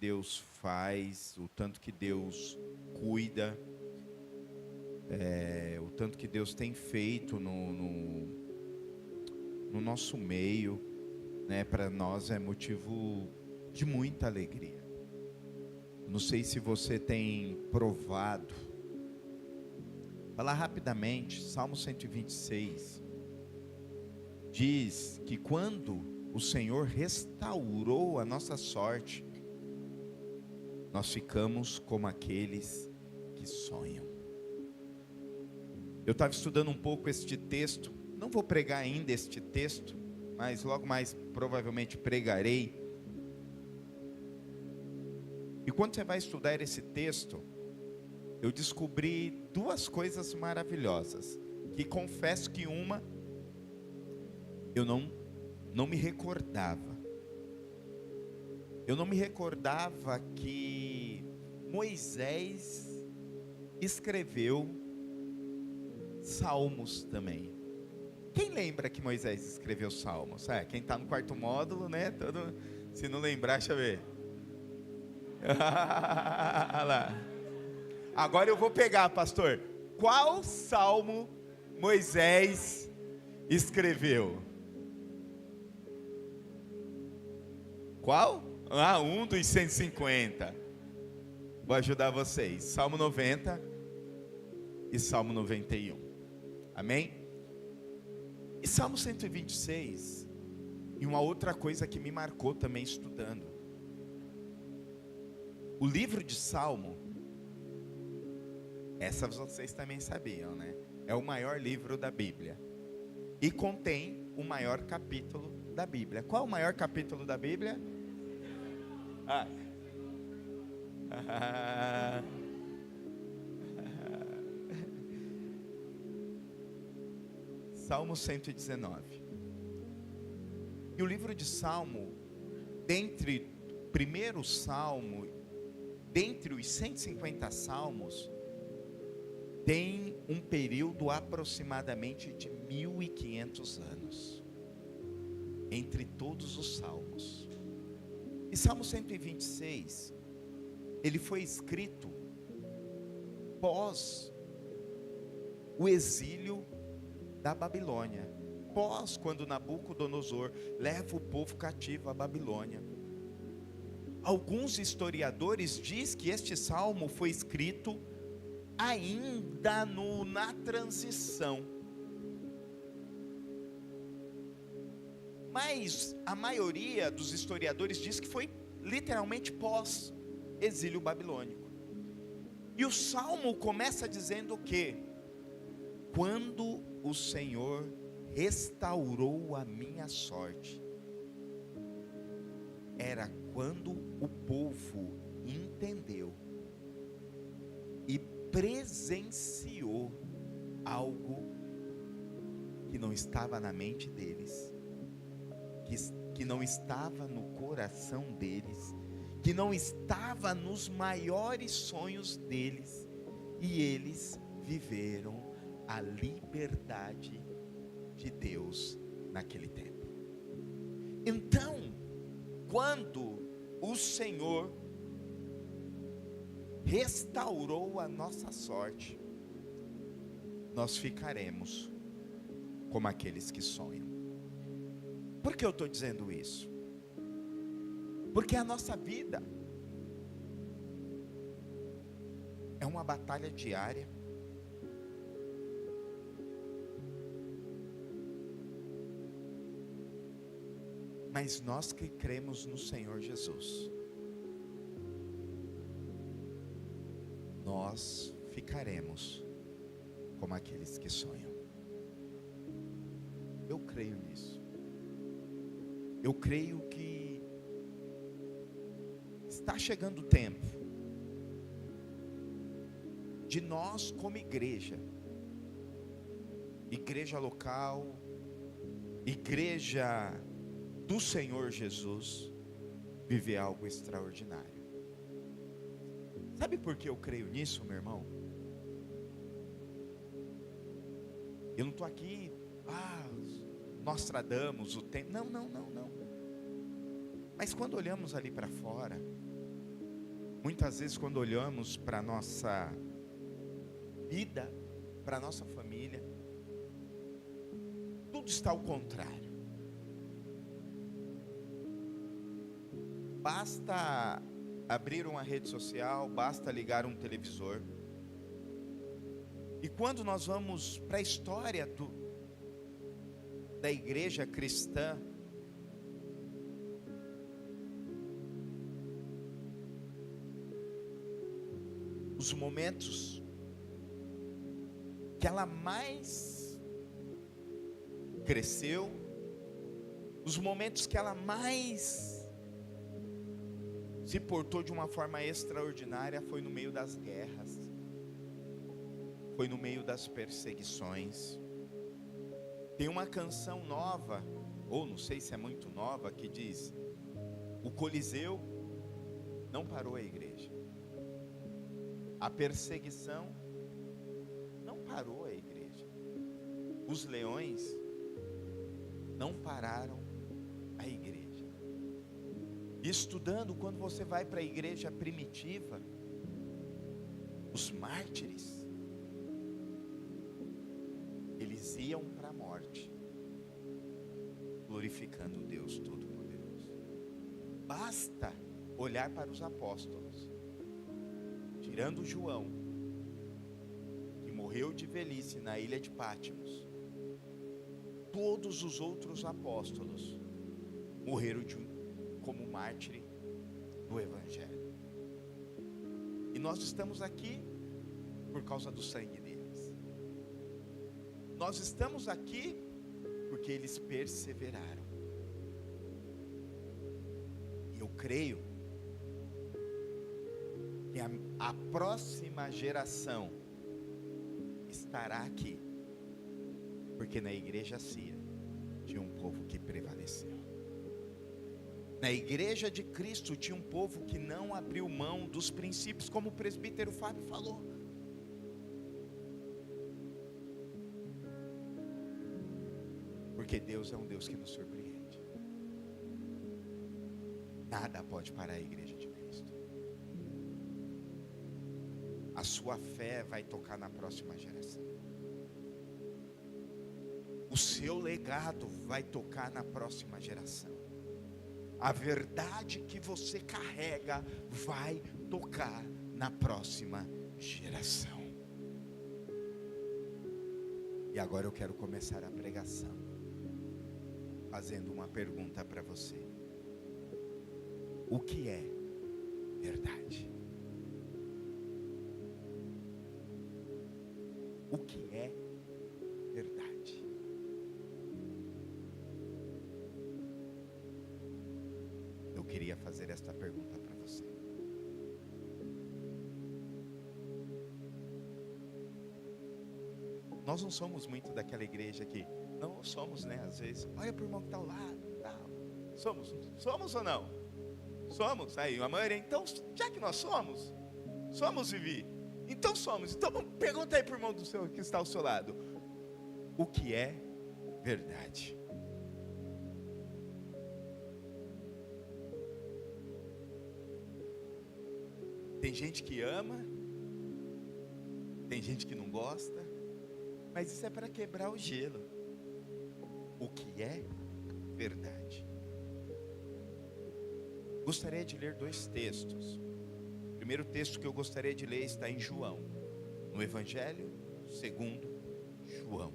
Deus faz, o tanto que Deus cuida, o tanto que Deus tem feito no nosso meio, né? Para nós é motivo de muita alegria. Não sei se você tem provado. Falar rapidamente, Salmo 126 diz que quando o Senhor restaurou a nossa sorte, nós ficamos como aqueles que sonham. Eu estava estudando um pouco este texto, não vou pregar ainda este texto, mas logo mais provavelmente pregarei. E quando você vai estudar esse texto, eu descobri duas coisas maravilhosas, que confesso que uma eu não me recordava. Eu não me recordava que Moisés escreveu salmos também. Quem lembra que Moisés escreveu salmos? Quem está no quarto módulo, né? Se não lembrar, deixa eu ver. Olha lá. Agora eu vou pegar, pastor. Qual salmo Moisés escreveu? Qual? Um dos 150. Vou ajudar vocês. Salmo 90 e Salmo 91. Amém? E Salmo 126. E uma outra coisa que me marcou também estudando. O livro de Salmo, essa vocês também sabiam, né? É o maior livro da Bíblia. E contém o maior capítulo da Bíblia. Qual é o maior capítulo da Bíblia? Salmo 119. E o livro de Salmo, dentre primeiro salmo, dentre os 150 salmos, tem um período aproximadamente de 1500 anos, entre todos os salmos. E Salmo 126, ele foi escrito pós o exílio da Babilônia, pós quando Nabucodonosor leva o povo cativo à Babilônia. Alguns historiadores dizem que este salmo foi escrito ainda na transição. Mas a maioria dos historiadores diz que foi literalmente pós-exílio babilônico. E o salmo começa dizendo que quando o Senhor restaurou a minha sorte, era quando o povo entendeu e presenciou algo que não estava na mente deles, que não estava no coração deles, que não estava nos maiores sonhos deles, e eles viveram a liberdade de Deus naquele tempo. Então, quando o Senhor restaurou a nossa sorte, nós ficaremos como aqueles que sonham. Por que eu estou dizendo isso? Porque a nossa vida é uma batalha diária. Mas nós que cremos no Senhor Jesus, nós ficaremos como aqueles que sonham. Eu creio nisso. Eu creio que está chegando o tempo de nós como igreja local, igreja do Senhor Jesus, viver algo extraordinário. Sabe por que eu creio nisso, meu irmão? Eu não estou aqui, Nostradamus, o tempo. Não. Mas quando olhamos ali para fora, Muitas vezes, quando olhamos para a nossa vida, para a nossa família, tudo está ao contrário. Basta abrir uma rede social, basta ligar um televisor. E quando nós vamos para a história da igreja cristã, os momentos que ela mais cresceu, os momentos que ela mais se portou de uma forma extraordinária, foi no meio das guerras, foi no meio das perseguições. Tem uma canção nova, ou não sei se é muito nova, que diz: o Coliseu não parou a igreja, a perseguição não parou a igreja, os leões não pararam a igreja. Estudando, quando você vai para a igreja primitiva, os mártires, eles iam para a morte, glorificando o Deus Todo-Poderoso. Basta olhar para os apóstolos, tirando João, que morreu de velhice na ilha de Patmos. Todos os outros apóstolos morreram como mártir do Evangelho. E nós estamos aqui por causa do sangue deles. Nós estamos aqui porque eles perseveraram. E eu creio que a próxima geração estará aqui, porque na igreja Cira tinha um povo que prevaleceu. Na igreja de Cristo tinha um povo que não abriu mão dos princípios, como o presbítero Fábio falou. Porque Deus é um Deus que nos surpreende. Nada pode parar a igreja de Cristo. A sua fé vai tocar na próxima geração. O seu legado vai tocar na próxima geração. A verdade que você carrega vai tocar na próxima geração. E agora eu quero começar a pregação fazendo uma pergunta para você: o que é verdade? O que é verdade? Eu queria fazer esta pergunta para você. Nós não somos muito daquela igreja que, não somos, né? Às vezes, olha para o irmão que está ao lado, tal. Somos ou não? Somos, aí a maioria. Então, já que nós somos, Vivi. Então somos. Então pergunta aí para o irmão que está ao seu lado: o que é verdade? Tem gente que ama, tem gente que não gosta, mas isso é para quebrar o gelo. O que é verdade? Gostaria de ler 2 textos. O primeiro texto que eu gostaria de ler está em João, no Evangelho segundo João.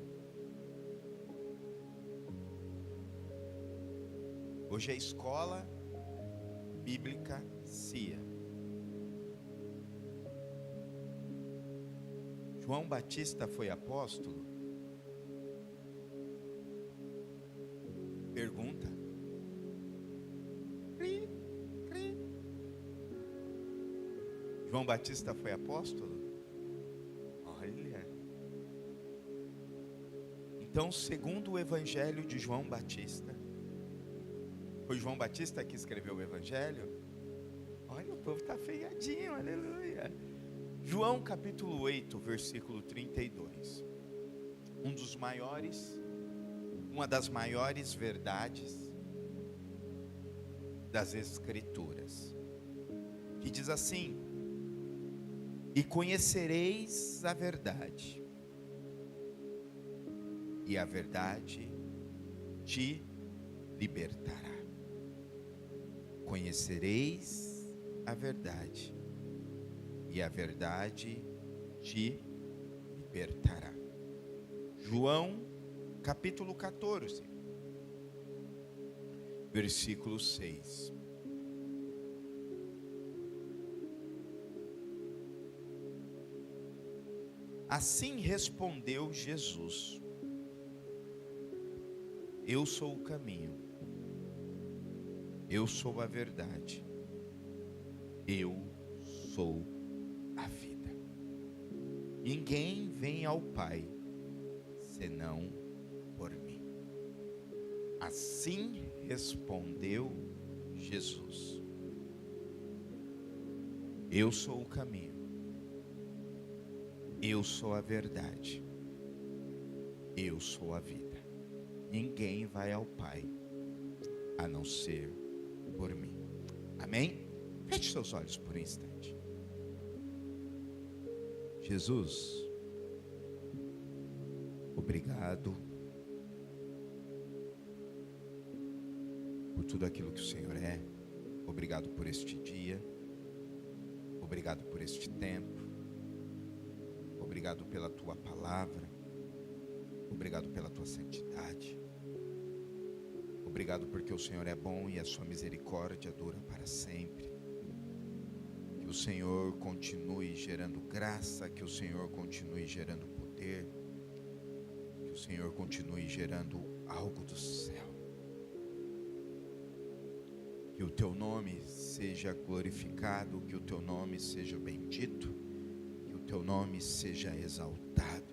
Hoje é a escola bíblica CIA. João Batista foi apóstolo? Pergunta. João Batista foi apóstolo? Olha. Então, segundo o Evangelho de João Batista, foi João Batista que escreveu o Evangelho? Olha, o povo está feiadinho, aleluia. João capítulo 8, versículo 32. Uma das maiores verdades das Escrituras. que diz assim: e conhecereis a verdade, e a verdade te libertará. Conhecereis a verdade, e a verdade te libertará. João capítulo 14, versículo 6. Assim respondeu Jesus: eu sou o caminho, eu sou a verdade, eu sou a vida. Ninguém vem ao Pai senão por mim. Assim respondeu Jesus: eu sou o caminho, eu sou a verdade, eu sou a vida. Ninguém vai ao Pai a não ser por mim. Amém? Feche seus olhos por um instante. Jesus, obrigado por tudo aquilo que o Senhor é. Obrigado por este dia. Obrigado por este tempo. Obrigado pela tua palavra. Obrigado pela tua santidade. Obrigado porque o Senhor é bom e a sua misericórdia dura para sempre. Que o Senhor continue gerando graça, que o Senhor continue gerando poder, que o Senhor continue gerando algo do céu. Que o teu nome seja glorificado, que o teu nome seja bendito, que o teu nome seja exaltado,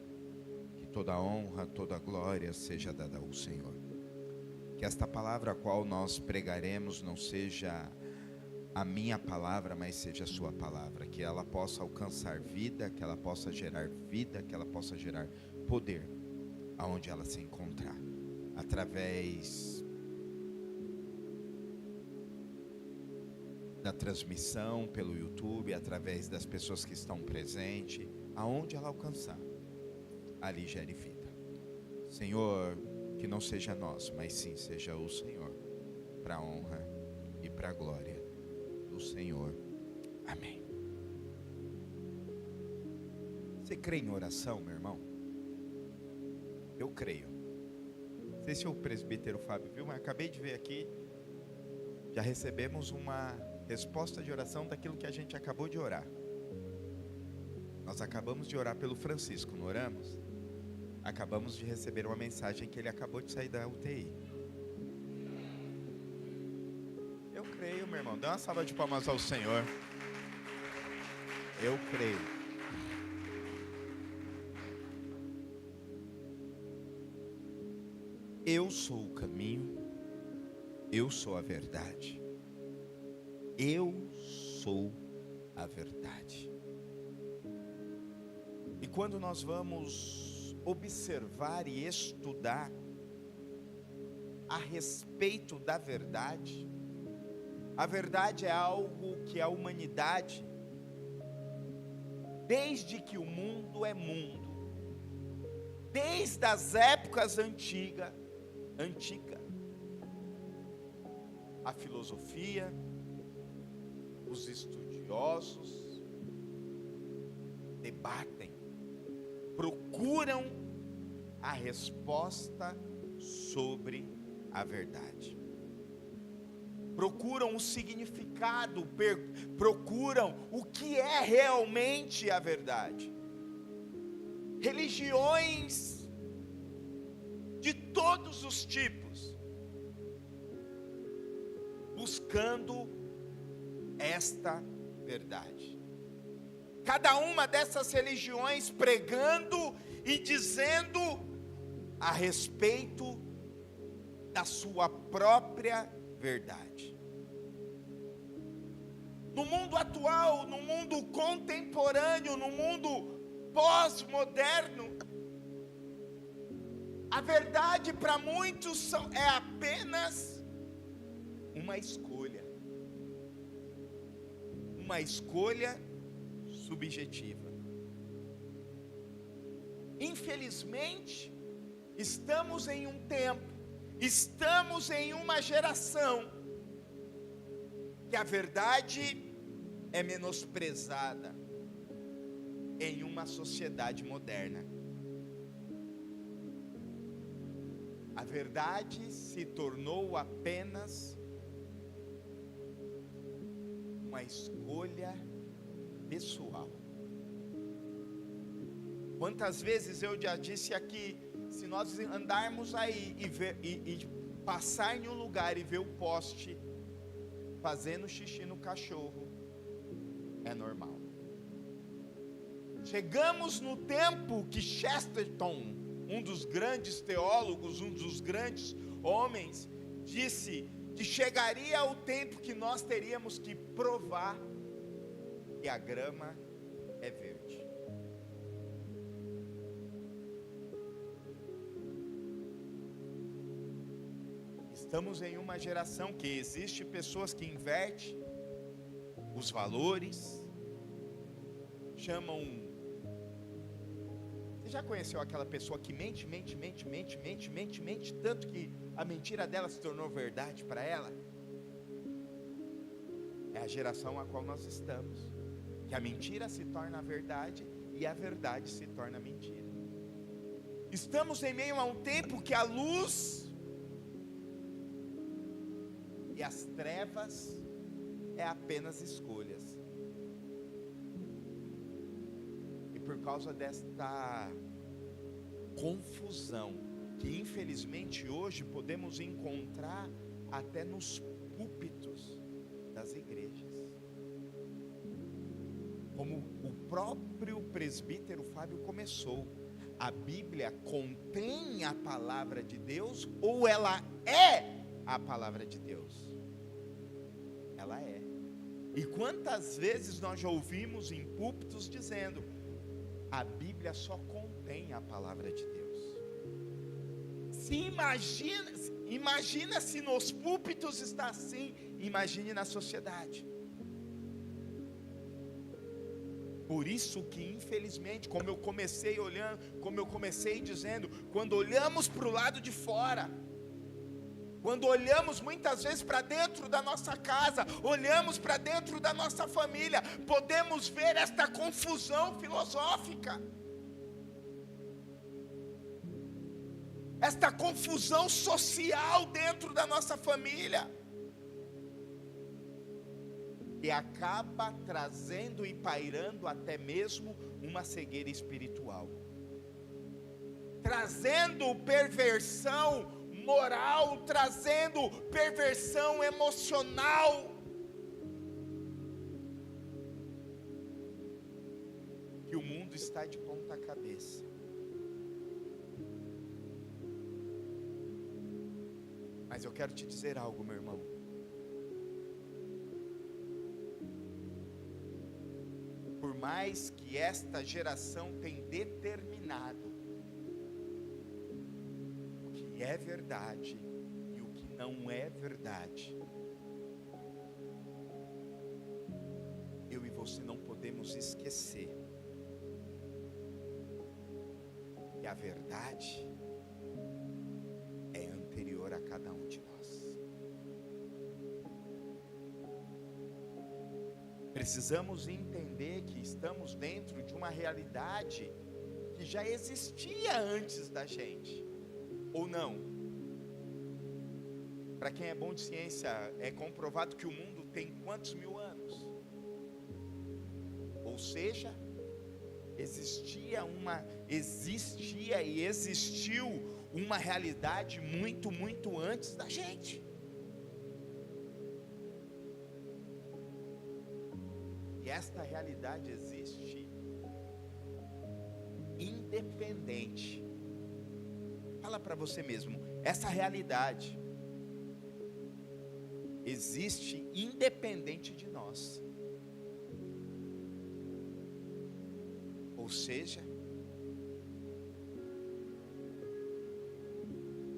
que toda honra, toda glória seja dada ao Senhor. Que esta palavra a qual nós pregaremos não seja a minha palavra, mas seja a sua palavra. Que ela possa alcançar vida, que ela possa gerar vida, que ela possa gerar poder aonde ela se encontrar. Através da transmissão pelo YouTube, através das pessoas que estão presentes, aonde ela alcançar, ali gere vida. Senhor, que não seja nós, mas sim seja o Senhor, para a honra e para a glória do Senhor. Amém. Você crê em oração, meu irmão? Eu creio. Não sei se o presbítero Fábio viu, mas acabei de ver aqui. Já recebemos uma resposta de oração daquilo que a gente acabou de orar. Nós acabamos de orar pelo Francisco, não oramos? Acabamos de receber uma mensagem que ele acabou de sair da UTI. Eu creio, meu irmão. Dá uma salva de palmas ao Senhor. Eu creio. Eu sou o caminho, eu sou a verdade, eu sou a verdade. E quando nós vamos observar e estudar a respeito da verdade, a verdade é algo que a humanidade, desde que o mundo é mundo, desde as épocas antigas, a filosofia, os estudiosos debatem, procuram a resposta sobre a verdade. Procuram o significado, procuram o que é realmente a verdade. Religiões de todos os tipos, buscando esta verdade. Cada uma dessas religiões pregando e dizendo a respeito da sua própria verdade. No mundo atual, no mundo contemporâneo, no mundo pós-moderno, a verdade para muitos é apenas uma escolha. uma escolha subjetiva. Infelizmente, estamos em um tempo, estamos em uma geração que a verdade é menosprezada em uma sociedade moderna. A verdade se tornou apenas uma escolha pessoal. Quantas vezes eu já disse aqui, se nós andarmos aí e passar em um lugar e ver o poste fazendo xixi no cachorro, é normal. Chegamos no tempo que Chesterton, um dos grandes teólogos, um dos grandes homens, disse que chegaria o tempo que nós teríamos que provar que a grama é verde. Estamos em uma geração que existe pessoas que invertem os valores, chamam. Você já conheceu aquela pessoa que mente tanto que a mentira dela se tornou verdade para ela? É a geração a qual nós estamos, que a mentira se torna verdade e a verdade se torna mentira. Estamos em meio a um tempo que a luz e as trevas é apenas escolhas. E por causa desta confusão que infelizmente hoje podemos encontrar até nos púlpitos das igrejas, como o próprio presbítero Fábio começou, a Bíblia contém a palavra de Deus ou ela é a palavra de Deus? Ela é. E quantas vezes nós já ouvimos em púlpitos dizendo: a Bíblia só contém a palavra de Deus. Imagina se nos púlpitos está assim, imagine na sociedade. Por isso que infelizmente, como eu comecei dizendo, quando olhamos para o lado de fora, quando olhamos muitas vezes para dentro da nossa casa, olhamos para dentro da nossa família, podemos ver esta confusão filosófica, esta confusão social dentro da nossa família, que acaba trazendo e pairando até mesmo uma cegueira espiritual, trazendo perversão moral, trazendo perversão emocional, que o mundo está de ponta cabeça. Mas eu quero te dizer algo, meu irmão. Por mais que esta geração tenha determinado o que é verdade e o que não é verdade, eu e você não podemos esquecer que a verdade é anterior a cada um de nós. Precisamos entender que estamos dentro de uma realidade que já existia antes da gente, ou não? Para quem é bom de ciência, é comprovado que o mundo tem quantos mil anos? Ou seja, existia e existiu uma realidade muito, muito antes da gente. E esta realidade existe independente. Fala para você mesmo, essa realidade existe independente de nós. Ou seja,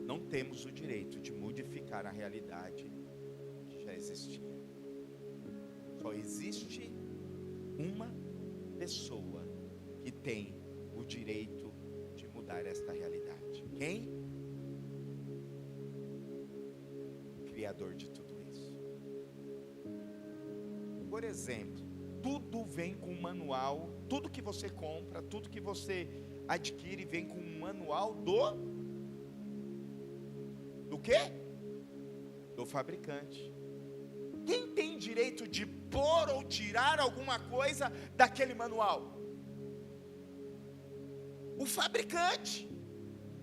não temos o direito de modificar a realidade que já existia. Só existe uma pessoa que tem o direito de mudar esta realidade. Quem? O Criador de tudo isso. Por exemplo, tudo vem com um manual, tudo que você compra, tudo que você adquire vem com um manual do quê? Do fabricante. Quem tem direito de pôr ou tirar alguma coisa daquele manual? O fabricante.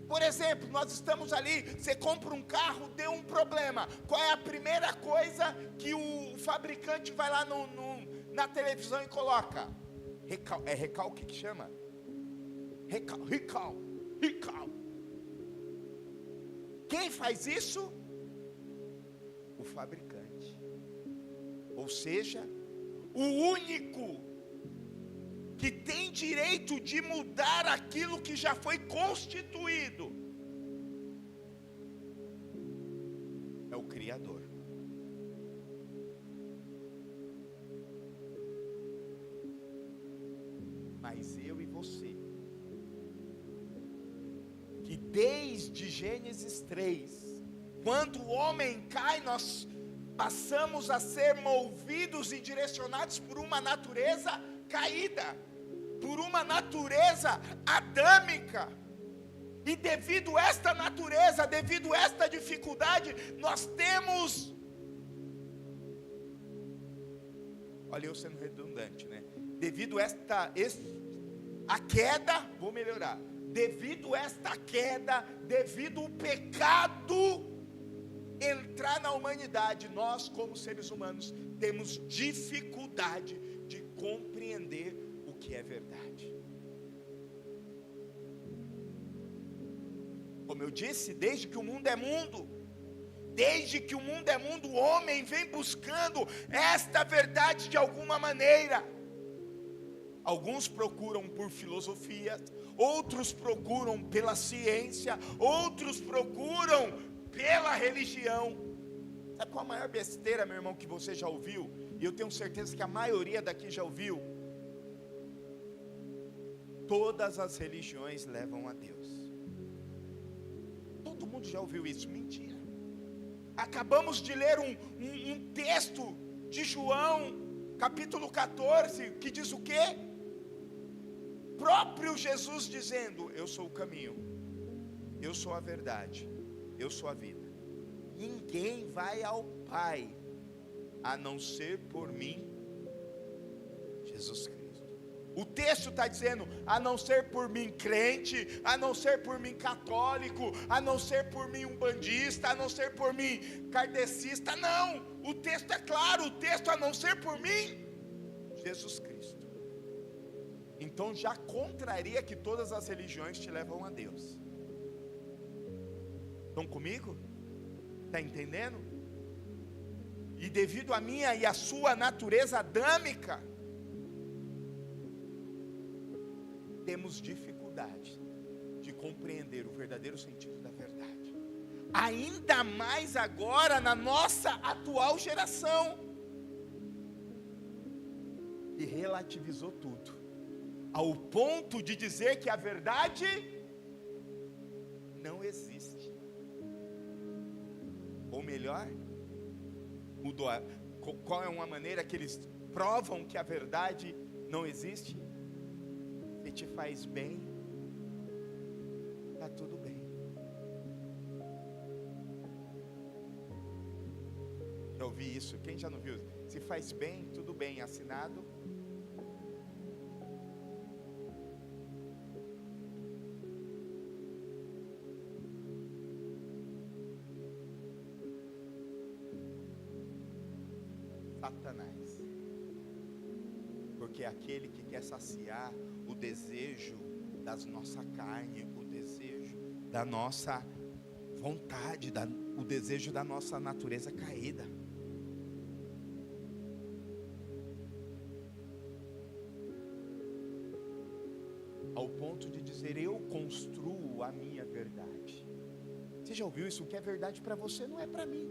Por exemplo, nós estamos ali, você compra um carro, deu um problema. Qual é a primeira coisa que o fabricante vai lá na televisão e coloca? Recalque que chama? Recall. Quem faz isso? O fabricante. Ou seja, o único que tem direito de mudar aquilo que já foi constituído é o Criador. Mas eu e você, que desde Gênesis 3, quando o homem cai, nós passamos a ser movidos e direcionados por uma natureza caída, por uma natureza adâmica. E devido a esta natureza, devido a esta dificuldade, nós temos, olha eu sendo redundante, né? Devido a a queda, vou melhorar. Devido a esta queda, devido ao pecado entrar na humanidade, nós como seres humanos temos dificuldade de compreender o que é verdade. Como eu disse, desde que o mundo é mundo, o homem vem buscando esta verdade de alguma maneira. Alguns procuram por filosofia, outros procuram pela ciência, outros procuram pela religião. Sabe qual a maior besteira, meu irmão, que você já ouviu? E eu tenho certeza que a maioria daqui já ouviu. Todas as religiões levam a Deus. Todo mundo já ouviu isso, mentira. Acabamos de ler um texto de João, capítulo 14, que diz o quê? Próprio Jesus dizendo: eu sou o caminho, eu sou a verdade, eu sou a vida. Ninguém vai ao Pai a não ser por mim, Jesus Cristo. O texto está dizendo: a não ser por mim crente, a não ser por mim católico, a não ser por mim umbandista, a não ser por mim kardecista. Não, o texto é claro, o texto a não ser por mim, Jesus Cristo. Então já contraria que todas as religiões te levam a Deus. Estão comigo? Está entendendo? E devido à minha e à sua natureza adâmica, temos dificuldade de compreender o verdadeiro sentido da verdade. Ainda mais agora na nossa atual geração, que relativizou tudo, ao ponto de dizer que a verdade não existe. Ou melhor, mudou. Qual é uma maneira que eles provam que a verdade não existe? Se te faz bem, está tudo bem. Já ouvi isso? Quem já não viu? Se faz bem, tudo bem. Assinado Satanás. Porque é aquele que quer saciar o desejo da nossa carne, o desejo da nossa vontade, o desejo da nossa natureza caída. Ao ponto de dizer: eu construo a minha verdade. Você já ouviu isso? O que é verdade para você não é para mim.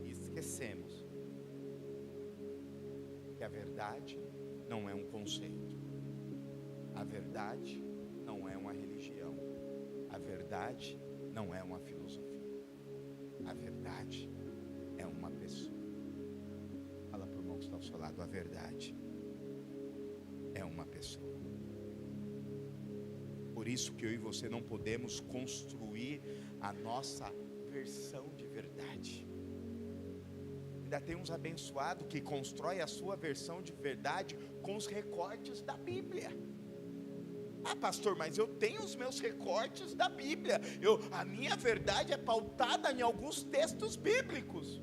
Esquecemos que a verdade não é um conceito. A verdade não é uma religião. A verdade não é uma filosofia. A verdade é uma pessoa. Fala para o irmão que está ao seu lado, a verdade é uma pessoa. Por isso que eu e você não podemos construir a nossa versão de verdade. Ainda tem uns abençoados que constroem a sua versão de verdade com os recortes da Bíblia. Ah, pastor, mas eu tenho os meus recortes da Bíblia. A minha verdade é pautada em alguns textos bíblicos.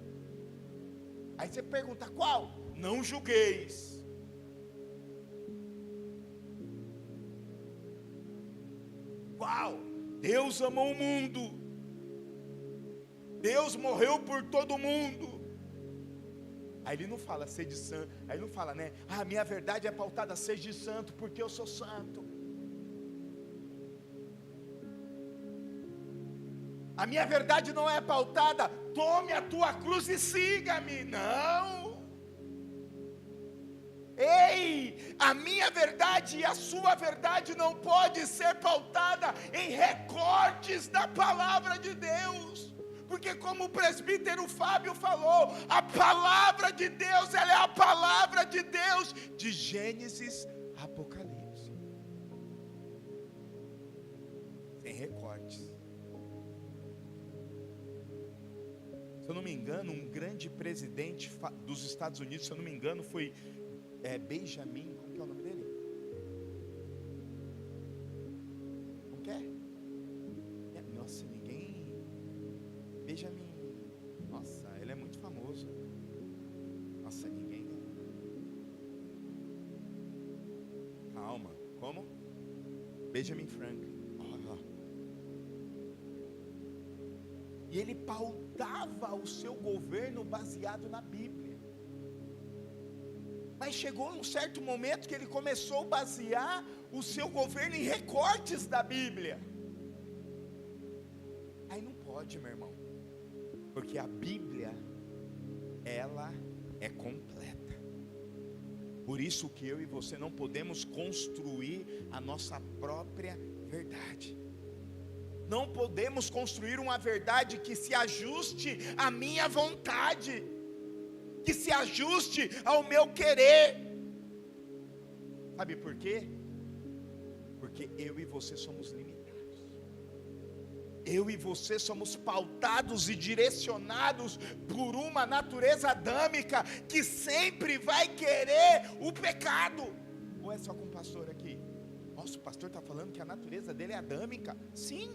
Aí você pergunta, qual? Não julgueis. Qual? Deus amou o mundo. Deus morreu por todo mundo. Aí ele não fala sede santo. Aí ele não fala, né? Ah, minha verdade é pautada seja santo porque eu sou santo. A minha verdade não é pautada, tome a tua cruz e siga-me. Não. Ei, a minha verdade e a sua verdade não pode ser pautada em recortes da palavra de Deus. Porque como o presbítero Fábio falou, a palavra de Deus, ela é a palavra de Deus, de Gênesis a Apocalipse. Sem recortes. Se eu não me engano, um grande presidente dos Estados Unidos, se eu não me engano, foi Benjamin, como que é o nome dele? Como que é? Nossa, ninguém... Benjamin, nossa, ele é muito famoso. Nossa, ninguém... Calma, como? Benjamin Franklin. E ele pautava o seu governo baseado na Bíblia. Mas chegou um certo momento que ele começou a basear o seu governo em recortes da Bíblia. Aí não pode, meu irmão. Porque a Bíblia, ela é completa. Por isso que eu e você não podemos construir a nossa própria verdade. Não podemos construir uma verdade que se ajuste à minha vontade, que se ajuste ao meu querer. Sabe por quê? Porque eu e você somos limitados. Eu e você somos pautados e direcionados por uma natureza adâmica que sempre vai querer o pecado. Ou é só com o pastor aqui? Nossa, o pastor está falando que a natureza dele é adâmica. Sim.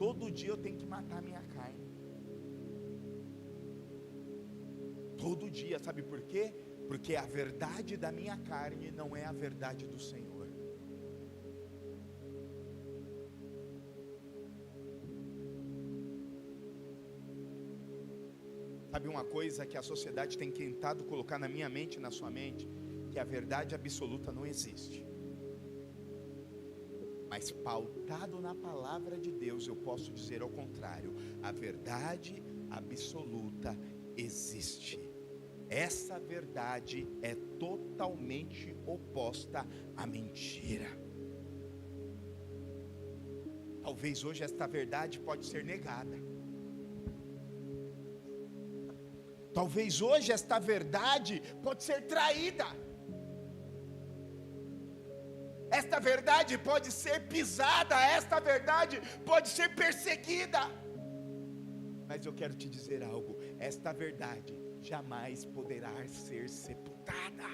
Todo dia eu tenho que matar a minha carne. Todo dia, sabe por quê? Porque a verdade da minha carne não é a verdade do Senhor. Sabe uma coisa que a sociedade tem tentado colocar na minha mente e na sua mente? Que a verdade absoluta não existe. Mas pautado na palavra de Deus, eu posso dizer ao contrário. A verdade absoluta existe. Essa verdade é totalmente oposta à mentira. Talvez hoje esta verdade pode ser negada. Talvez hoje esta verdade pode ser traída. Esta verdade pode ser pisada, esta verdade pode ser perseguida. Mas eu quero te dizer algo, esta verdade jamais poderá ser sepultada.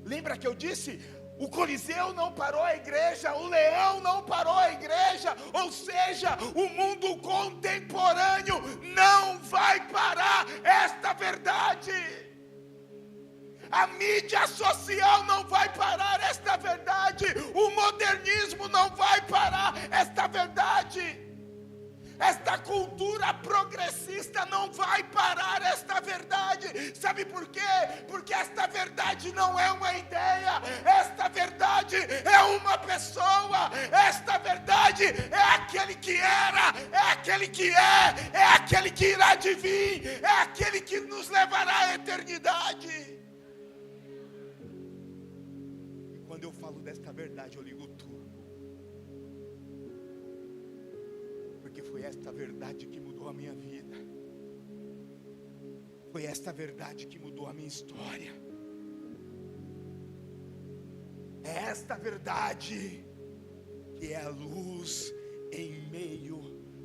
Lembra que eu disse? O Coliseu não parou a igreja, o leão não parou a igreja, ou seja, o mundo contemporâneo não vai parar esta verdade. A mídia social não vai parar esta verdade, o modernismo não vai parar esta verdade. Esta cultura progressista não vai parar esta verdade. Sabe por quê? Porque esta verdade não é uma ideia, esta verdade é uma pessoa, esta verdade é aquele que era, é aquele que é aquele que irá de vir, é aquele que nos levará à eternidade. E quando eu falo desta verdade, eu ligo tudo. Porque foi esta verdade que mudou a minha vida. Foi esta verdade que mudou a minha história. É esta verdade que é a luz em meio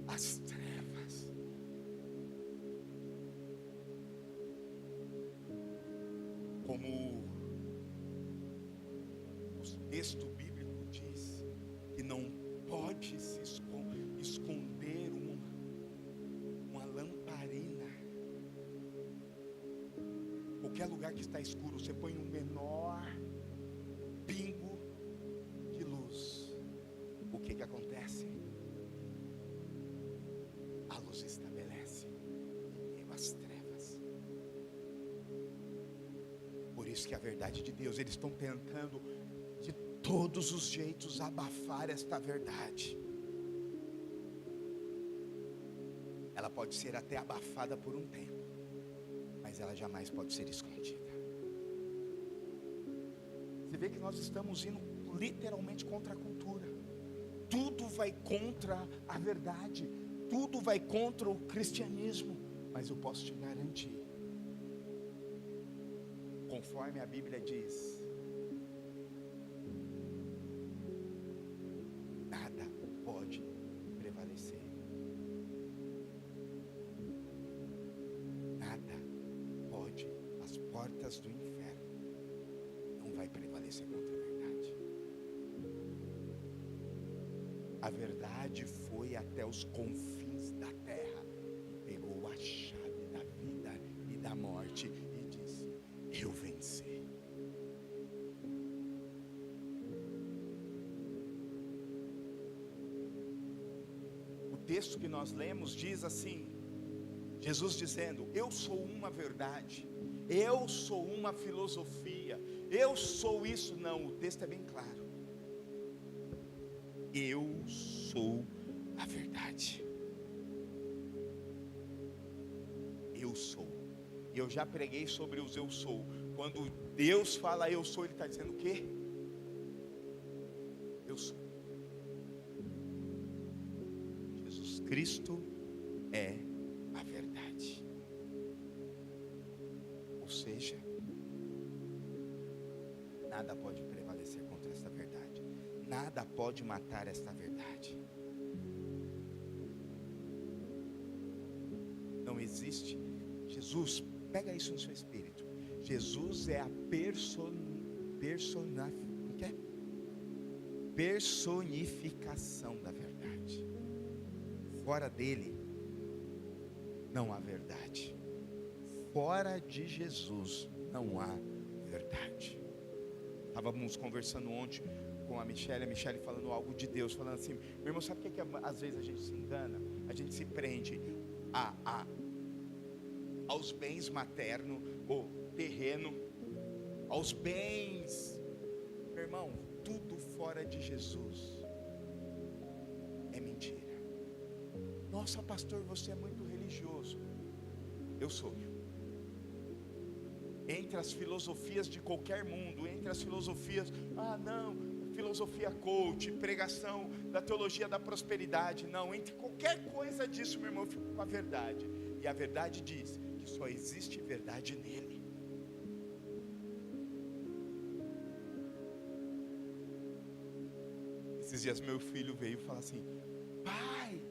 às trevas. Como o texto bíblico diz, que não pode se esconder uma lamparina. Qualquer lugar que está escuro, você põe um menor pingo de luz. O que acontece? A luz estabelece em meio às trevas. Por isso que a verdade de Deus, eles estão tentando de todos os jeitos abafar esta verdade. Ela pode ser até abafada por um tempo, mas ela jamais pode ser escondida. Você vê que nós estamos indo literalmente contra a cultura. Tudo vai contra a verdade, tudo vai contra o cristianismo. Mas eu posso te garantir, conforme a Bíblia diz, nada pode prevalecer. Nada pode, as portas do inferno não vai prevalecer contra a verdade. A verdade foi até os confins da terra e pegou a chave da vida e da morte e disse: eu venci. O texto que nós lemos diz assim, Jesus dizendo: eu sou uma verdade, eu sou uma filosofia, eu sou isso. Não, o texto é bem claro. Eu sou a verdade. Eu sou. Eu já preguei sobre os eu sou. Quando Deus fala eu sou, Ele está dizendo o quê? Eu sou. Jesus Cristo é a verdade. Ou seja, nada pode prevalecer contra esta verdade. Nada pode matar esta verdade. Não existe. Jesus, pega isso no seu espírito. Jesus é a personificação da verdade. Fora dele não há verdade. Fora de Jesus não há verdade. Estávamos conversando ontem com a Michele falando algo de Deus, falando assim: meu irmão, sabe o que às vezes a gente se engana? A gente se prende aos bens maternos, ou terreno, aos bens. Meu irmão, tudo fora de Jesus é mentira. Nossa, pastor, você é muito religioso. Eu sou. Entre as filosofias de qualquer mundo, entre as filosofias, filosofia coach, pregação da teologia da prosperidade, não, entre qualquer coisa disso, meu irmão, eu fico com a verdade. E a verdade diz que só existe verdade nele. Esses dias meu filho veio falar assim: pai,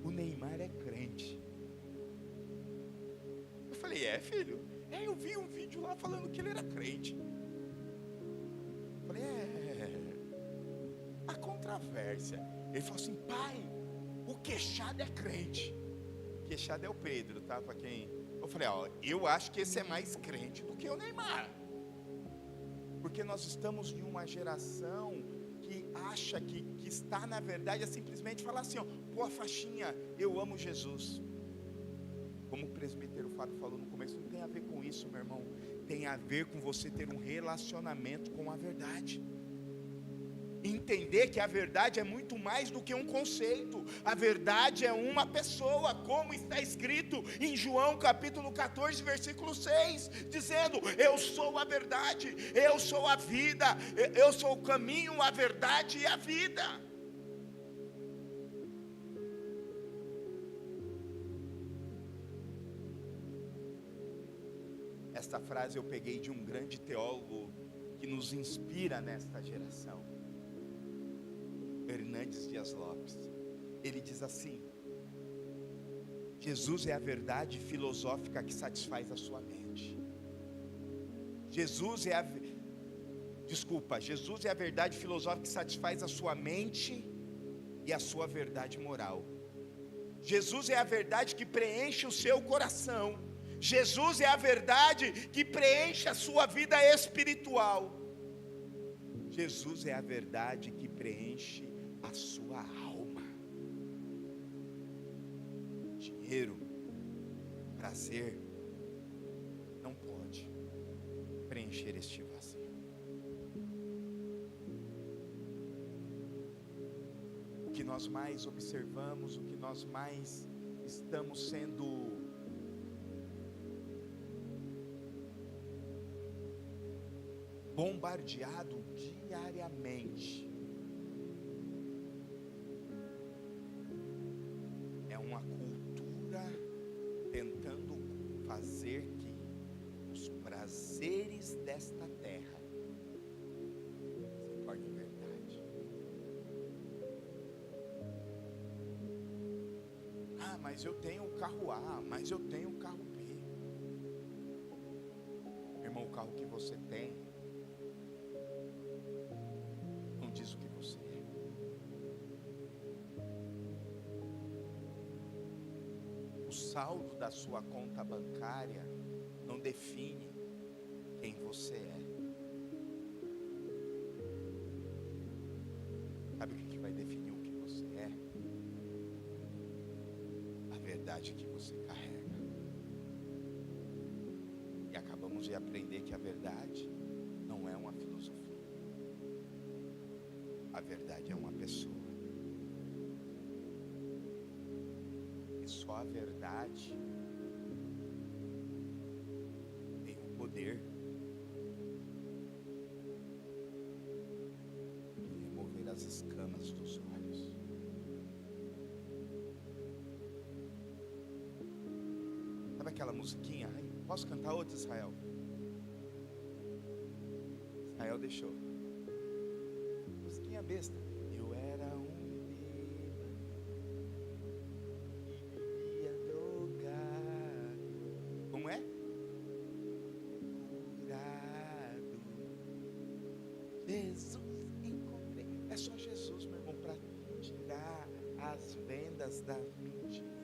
o Neymar é crente. Eu falei: é, filho? Eu vi um vídeo lá falando que ele era crente. Eu falei: há controvérsia. Ele falou assim: pai, o Queixada é crente. Queixada é o Pedro, tá? Para quem... Eu falei: eu acho que esse é mais crente do que o Neymar. Porque nós estamos em uma geração que acha que conquistar, na verdade, é simplesmente falar assim, ó, pô, a faixinha, eu amo Jesus. Como o presbítero Fábio falou no começo, não tem a ver com isso, meu irmão. Tem a ver com você ter um relacionamento com a verdade. Entender que a verdade é muito mais do que um conceito. A verdade é uma pessoa, como está escrito em João capítulo 14, versículo 6, dizendo: eu sou a verdade, eu sou a vida, eu sou o caminho, a verdade e a vida. Esta frase eu peguei de um grande teólogo que nos inspira nesta geração, Hernandes Dias Lopes. Ele diz assim: Jesus é a verdade filosófica que satisfaz a sua mente. Jesus é a verdade filosófica que satisfaz a sua mente e a sua verdade moral. Jesus é a verdade que preenche o seu coração. Jesus é a verdade que preenche a sua vida espiritual. Jesus é a verdade que preenche a sua alma. Dinheiro, prazer, não pode preencher este vazio. O que nós mais observamos, o que nós mais estamos sendo bombardeado diariamente é uma cultura tentando fazer que os prazeres desta terra se tornem verdade. Ah, mas eu tenho o carro A, mas eu tenho o carro B. Irmão, o carro que você tem diz o que você é. O saldo da sua conta bancária não define quem você é. Sabe o que vai definir o que você é? A verdade que você carrega. E acabamos de aprender que a verdade não é uma filosofia. A verdade é uma pessoa. E só a verdade tem o poder de remover as escamas dos olhos. Sabe aquela musiquinha? Ai, posso cantar outra, Israel? Israel deixou. Musiquinha besta. Eu era um bêbado e vivia drogado. Como é? Curado. Jesus encontrei. É só Jesus, meu irmão, para tirar as vendas da mentira.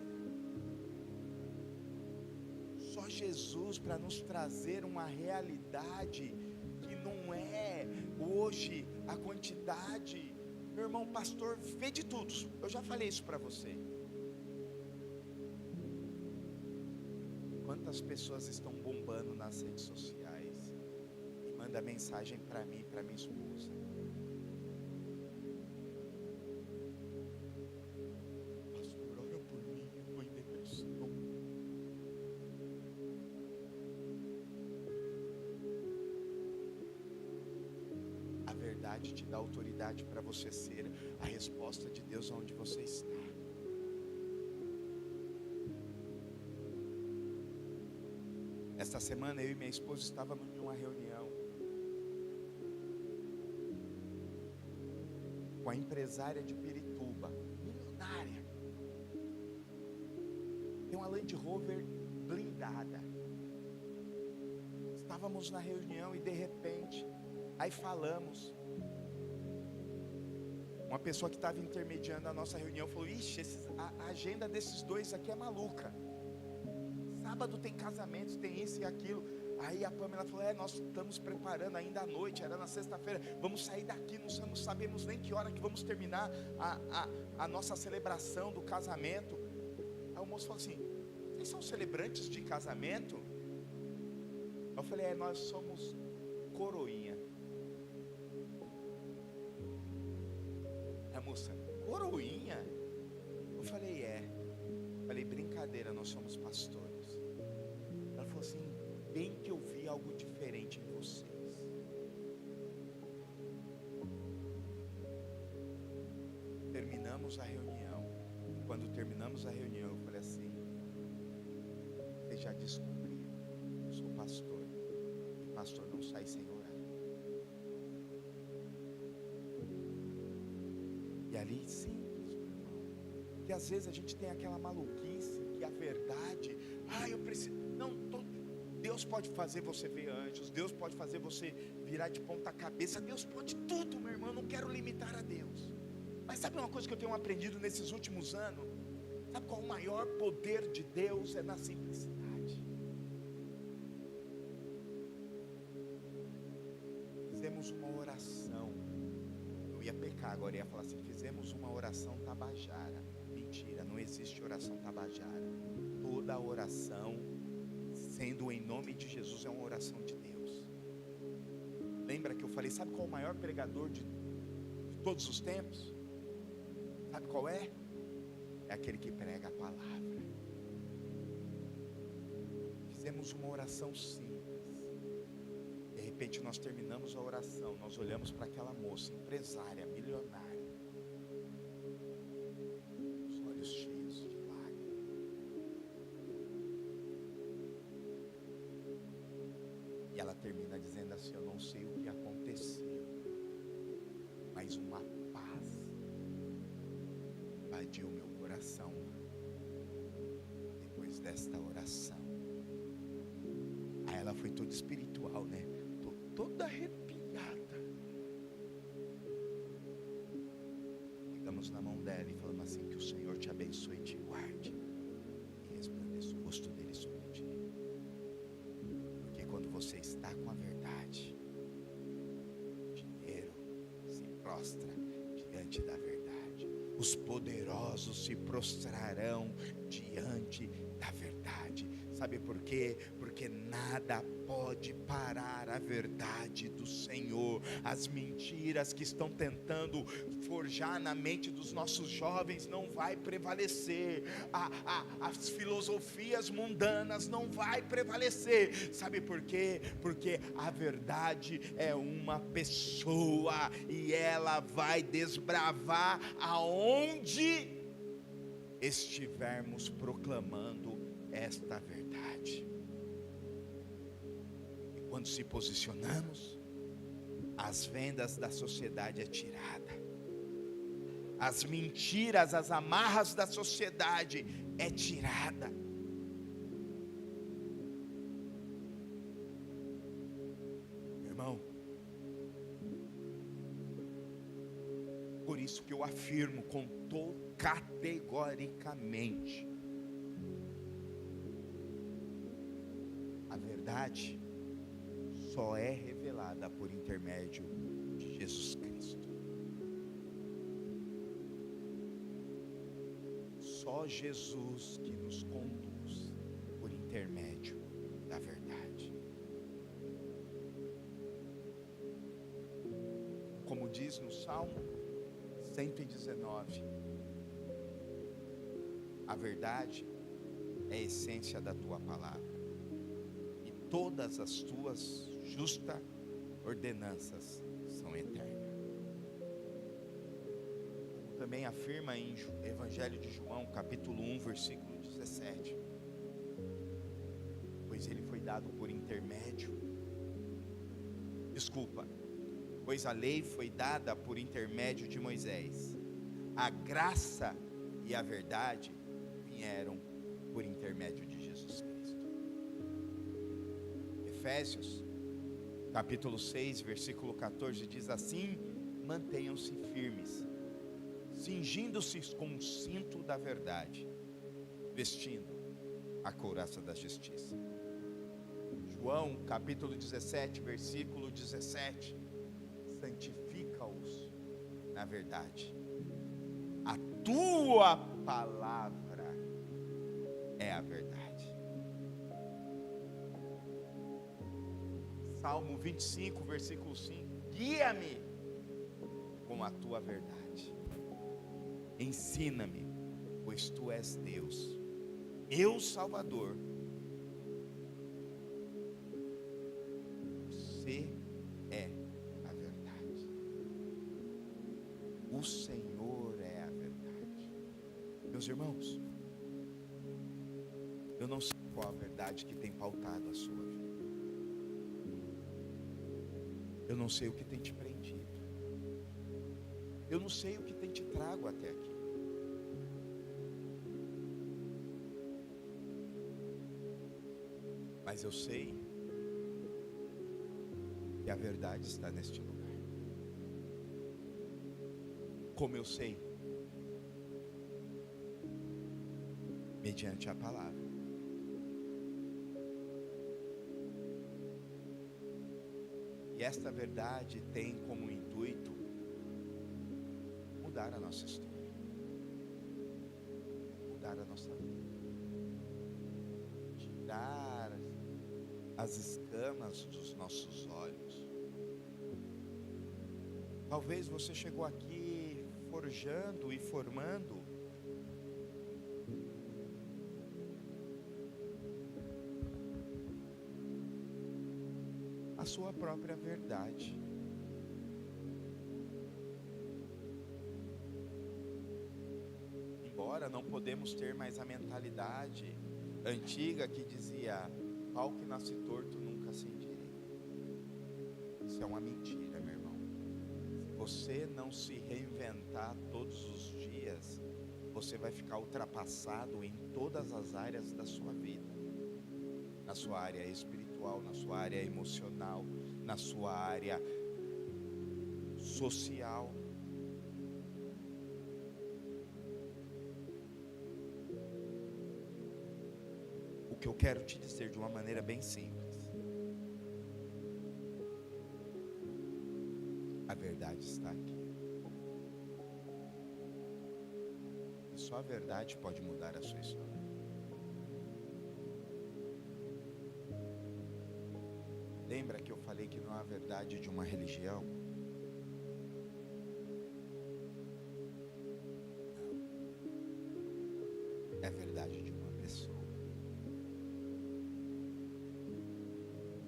Só Jesus para nos trazer uma realidade que não é hoje a quantidade. Meu irmão, pastor, vê de tudo. Eu já falei isso para você. Quantas pessoas estão bombando nas redes sociais e manda mensagem para mim, para minha esposa: pastor, ora por mim, eu estou em depressão. A verdade te dá autoridade para você ser a resposta de Deus onde você está. Esta semana eu e minha esposa estávamos em uma reunião com a empresária de Pirituba, milionária. Tem uma Land Rover blindada. Estávamos na reunião e de repente, aí falamos. Uma pessoa que estava intermediando a nossa reunião falou: ixi, a agenda desses dois aqui é maluca. Sábado tem casamentos, tem isso e aquilo. Aí a Pamela falou, nós estamos preparando ainda à noite, era na sexta-feira, vamos sair daqui, não sabemos nem que hora que vamos terminar a nossa celebração do casamento. Aí o moço falou assim, vocês são celebrantes de casamento? Eu falei, nós somos coroinha. A moça, coroinha? Eu falei, Falei, brincadeira, nós somos pastores. Ela falou assim, bem que eu vi algo diferente em vocês. Terminamos a reunião. Quando terminamos a reunião, eu falei assim, vocês já descobriram, eu sou pastor, e pastor não sai sem orar. E ali, simples, meu irmão, que às vezes a gente tem aquela maluquice, que a verdade, eu preciso, não, Deus pode fazer você ver anjos, Deus pode fazer você virar de ponta cabeça, Deus pode tudo, meu irmão, eu não quero limitar a Deus. Mas sabe uma coisa que eu tenho aprendido nesses últimos anos? Sabe qual o maior poder de Deus? É na simplicidade. Fizemos uma oração, eu ia pecar agora, ia falar assim, fizemos uma oração tabajara. Mentira, não existe oração tabajara. Toda oração, sendo em nome de Jesus, é uma oração de Deus. Lembra que eu falei, sabe qual é o maior pregador de todos os tempos? Sabe qual é? É aquele que prega a palavra. Fizemos uma oração simples. De repente nós terminamos a oração, nós olhamos para aquela moça, empresária, milionária, os olhos cheios de lágrimas. E ela termina dizendo assim, eu não sei o que aconteceu, mas uma paz invadiu meu coração depois desta oração. Aí ela foi toda espiritual, né? Toda arrepiada. Pegamos na mão dela e falamos assim, que o Senhor te abençoe e te guarde, e resplandeça o rosto dele sobre ti. Porque quando você está com a verdade, o dinheiro se prostra diante da verdade. Os poderosos se prostrarão diante da verdade. Sabe por quê? Porque nada pode parar a verdade do Senhor. As mentiras que estão tentando forjar na mente dos nossos jovens não vai prevalecer. As filosofias mundanas não vai prevalecer. Sabe por quê? Porque a verdade é uma pessoa e ela vai desbravar aonde estivermos proclamando esta verdade. E quando se posicionamos, as vendas da sociedade é tirada, as mentiras, as amarras da sociedade é tirada. Meu irmão, por isso que eu afirmo categoricamente, a verdade só é revelada por intermédio de Jesus Cristo. Só Jesus que nos conduz por intermédio da verdade. Como diz no Salmo 119, a verdade é a essência da tua palavra, e todas as tuas justas ordenanças são eternas. Como também afirma em Evangelho de João, capítulo 1, versículo 17. Pois ele foi dado por intermédio, pois a lei foi dada por intermédio de Moisés, a graça e a verdade vieram por intermédio de Jesus Cristo. Efésios capítulo 6, versículo 14 diz assim: mantenham-se firmes, cingindo-se com o cinto da verdade, vestindo a couraça da justiça. João capítulo 17, versículo 17: santifica-os na verdade, a tua palavra é a verdade. Salmo 25, versículo 5: guia-me com a tua verdade, ensina-me, pois tu és Deus, meu Salvador. Você é a verdade. O Senhor é a verdade. Meus irmãos, eu não sei qual a verdade que tem pautado a sua vida. Eu não sei o que tem te prendido. Eu não sei o que tem te trago até aqui. Mas eu sei que a verdade está neste lugar. Como eu sei? Mediante a palavra. E esta verdade tem como intuito mudar a nossa história, mudar a nossa vida, tirar as escamas dos nossos olhos. Talvez você chegou aqui forjando e formando a sua própria verdade. Embora não podemos ter mais a mentalidade antiga que dizia: pau que nasce torto nunca se endireita. Isso é uma mentira, meu irmão. Se você não se reinventar todos os dias, você vai ficar ultrapassado em todas as áreas da sua vida. Na sua área espiritual, na sua área emocional, na sua área social. O que eu quero te dizer de uma maneira bem simples: a verdade está aqui. E só a verdade pode mudar a sua história. Lembra que eu falei que não é a verdade de uma religião? Não. É a verdade de uma pessoa.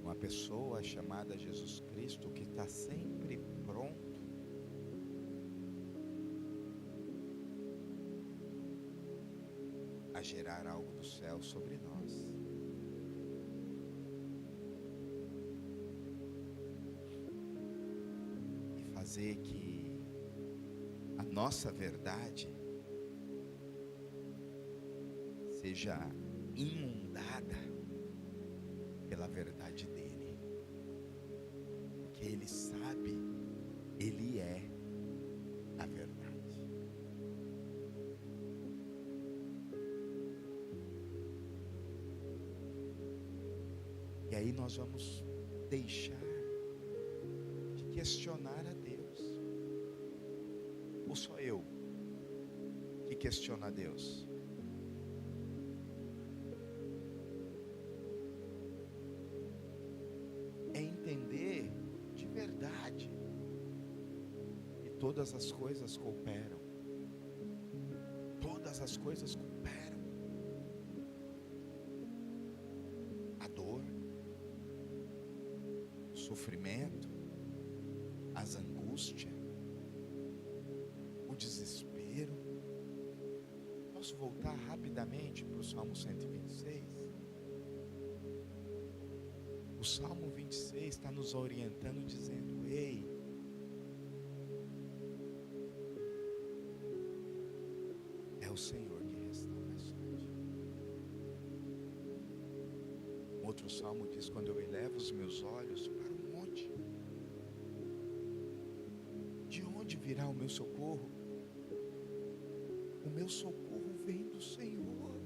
Uma pessoa chamada Jesus Cristo, que está sempre pronto a gerar algo do céu sobre nós. Fazer que a nossa verdade seja inundada pela verdade dele, porque ele sabe, ele é a verdade. E aí nós vamos deixar de questionar a Deus. Ou só eu que questiono a Deus? É entender de verdade que todas as coisas cooperam. Todas as coisas cooperam. A dor, o sofrimento, as angústias, o desespero. Posso voltar rapidamente para o Salmo 126? O Salmo 26 está nos orientando, dizendo: ei, é o Senhor que restaura a sorte. Outro salmo diz: quando eu elevo os meus olhos para o monte, de onde virá o meu socorro? O meu socorro vem do Senhor.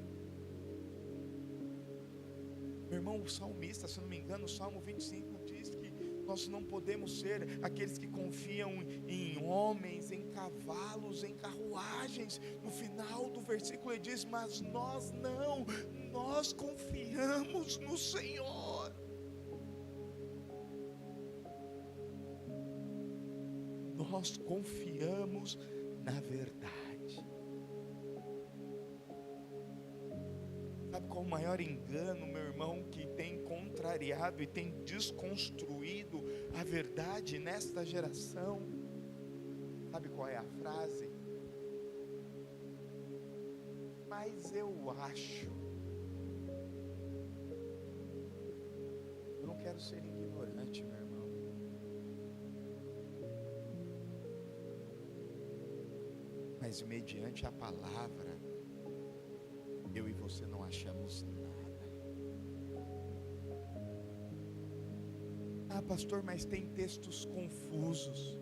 Meu Meu irmão, o salmista, se não me engano, o Salmo 25 diz que nós não podemos ser aqueles que confiam em homens, em cavalos, em carruagens. No final do versículo ele diz: mas nós não, nós confiamos no Senhor. Nós confiamos na verdade. Sabe qual o maior engano, meu irmão, que tem contrariado e tem desconstruído a verdade nesta geração? Sabe qual é a frase? Mas eu acho. Eu não quero ser ignorante, meu irmão. Mas mediante a palavra, eu e você não achamos nada. Ah, pastor, mas tem textos confusos.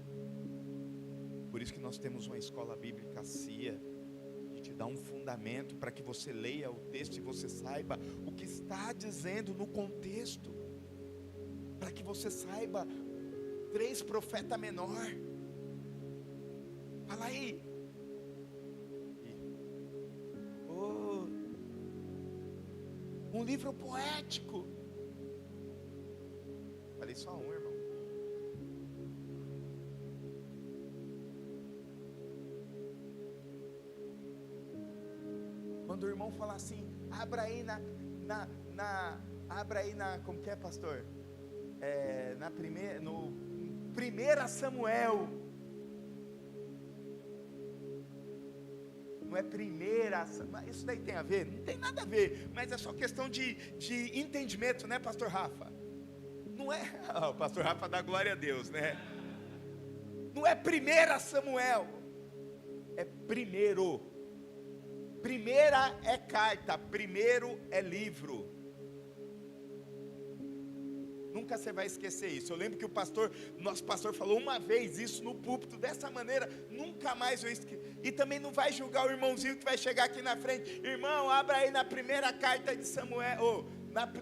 Por isso que nós temos uma escola bíblica CIA, que te dá um fundamento para que você leia o texto e você saiba o que está dizendo no contexto. Para que você saiba 3 profeta menor. Fala aí. Um livro poético. Falei só um, irmão. Quando o irmão fala assim, abra aí abra aí como que é, pastor? No 1 Samuel. Não é primeira, isso daí tem a ver? Não tem nada a ver, mas é só questão de entendimento, né, pastor Rafa? Não é, o pastor Rafa dá glória a Deus, né? Não é 1 Samuel, é primeiro. Primeira é carta, primeiro é livro. Nunca você vai esquecer isso. Eu lembro que nosso pastor falou uma vez isso no púlpito, dessa maneira, nunca mais eu esqueci. E também não vai julgar o irmãozinho que vai chegar aqui na frente. Irmão, abra aí na primeira carta de Samuel,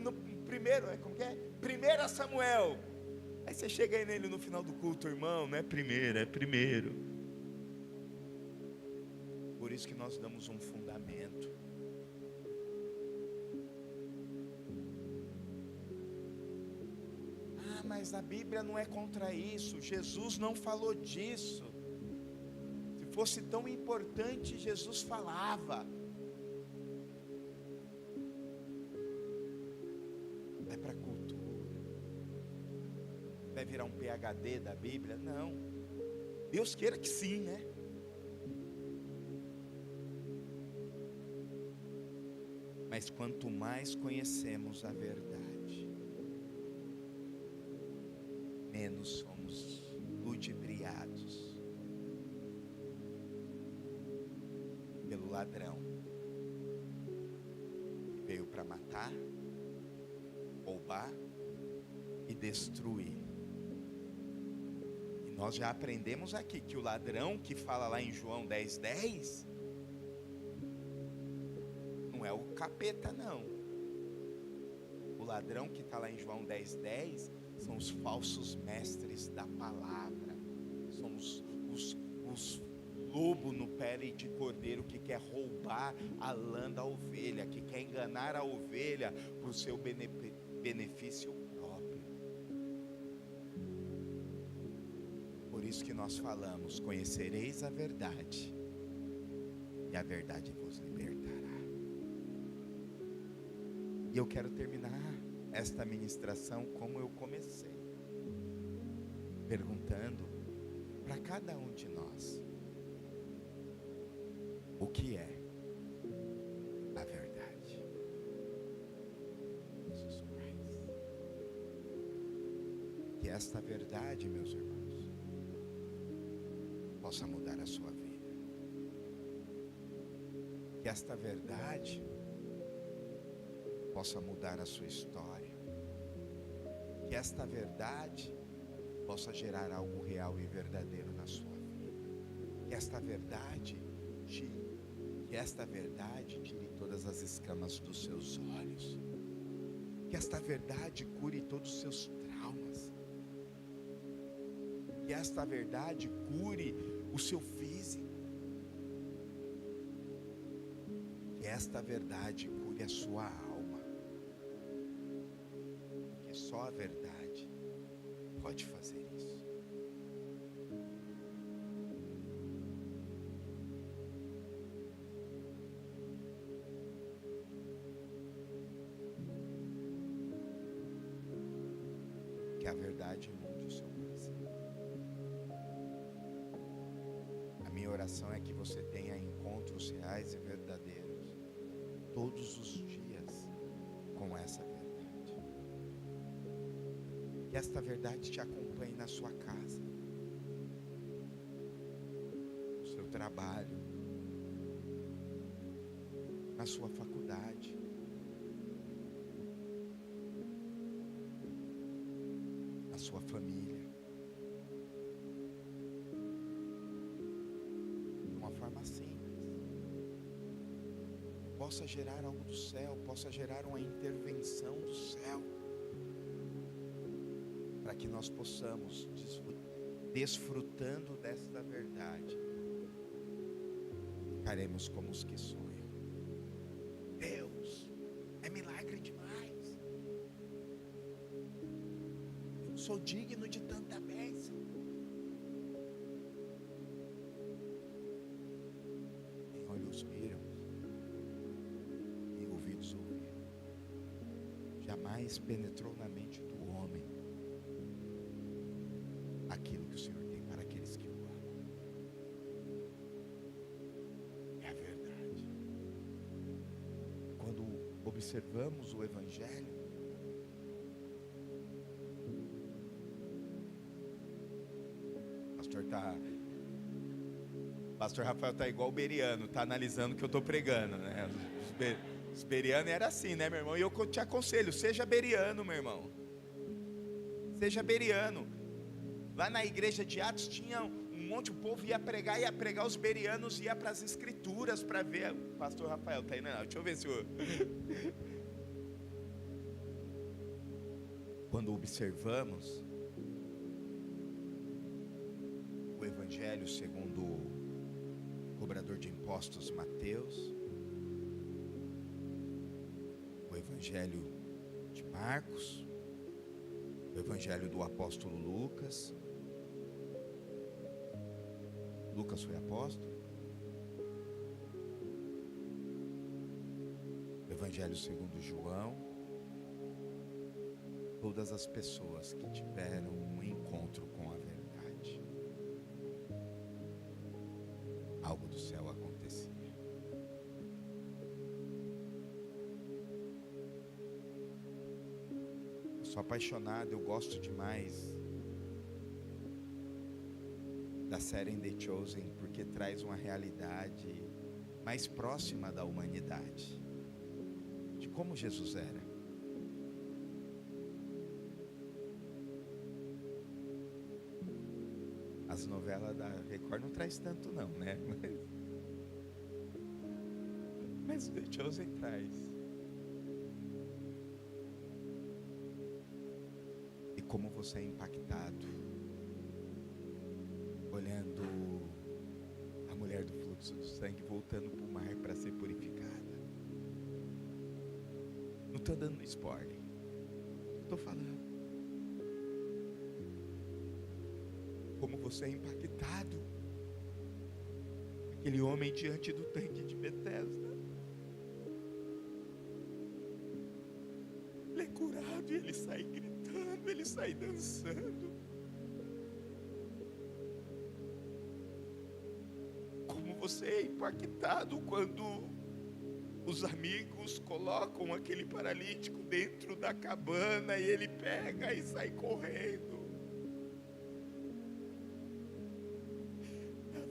no primeiro, como que é? 1 Samuel. Aí você chega aí nele no final do culto, irmão, não é primeiro, é primeiro. Por isso que nós damos um fundamento. Mas a Bíblia não é contra isso. Jesus não falou disso. Se fosse tão importante, Jesus falava. Vai para a cultura. Vai virar um PhD da Bíblia? Não. Deus queira que sim, né? Mas quanto mais conhecemos a verdade, menos somos ludibriados pelo ladrão que veio para matar, roubar e destruir. E nós já aprendemos aqui que o ladrão que fala lá em João 10:10 não é o capeta, não. O ladrão que está lá em João 10:10 são os falsos mestres da palavra, são os lobo no pele de cordeiro que quer roubar a lã da ovelha, que quer enganar a ovelha para o seu benefício próprio. Por isso que nós falamos: conhecereis a verdade, e a verdade vos libertará. E eu quero terminar esta ministração como eu comecei, perguntando para cada um de nós: o que é a verdade? Jesus Christ. Que esta verdade, meus irmãos, possa mudar a sua vida. Que esta verdade possa mudar a sua história. Que esta verdade possa gerar algo real e verdadeiro na sua vida. Que esta verdade tire todas as escamas dos seus olhos. Que esta verdade cure todos os seus traumas. Que esta verdade cure o seu físico. Que esta verdade cure a sua alma. Porque só a verdade pode fazer isso. Que a verdade inunde o seu coração. A minha oração é que você tenha encontros reais e verdadeiros todos os dias com essa verdade. Que esta verdade te acompanhe na sua casa, no seu trabalho, na sua faculdade, na sua família, de uma forma simples. Possa gerar algo do céu, possa gerar uma intervenção do céu, para que nós possamos, desfrutando desta verdade, ficaremos como os que sonham. Deus, é milagre demais. Eu não sou digno de tanta bênção. Nem olhos viram, nem ouvidos ouviram, jamais penetrou na mente do homem aquilo que o Senhor tem para aqueles que o amam. É a verdade. Quando observamos o Evangelho, Pastor Rafael está igual o Beriano, está analisando o que eu estou pregando, né? Os Berianos era assim, né, meu irmão? E eu te aconselho, seja Beriano, meu irmão. Seja Beriano. Lá na igreja de Atos tinha um monte de povo, ia pregar, os Berianos ia para as escrituras para ver. O pastor Rafael está aí, não? Deixa eu ver se eu... Quando observamos o Evangelho segundo o cobrador de impostos Mateus, o Evangelho de Marcos, o Evangelho do apóstolo Lucas. Lucas foi apóstolo. O Evangelho segundo João. Todas as pessoas que tiveram um encontro com a verdade, algo do céu acontecia. Eu sou apaixonado, eu gosto demais da série The Chosen, porque traz uma realidade mais próxima da humanidade, de como Jesus era. As novelas da Record não traz tanto não, né? Mas The Chosen traz. E como você é impactado olhando a mulher do fluxo do sangue voltando para o mar para ser purificada. Não estou dando spoiler, estou falando. Como você é impactado, aquele homem diante do tanque de Betesda, ele é curado e ele sai gritando, ele sai dançando. Como você é impactado quando os amigos colocam aquele paralítico dentro da cabana e ele pega e sai correndo.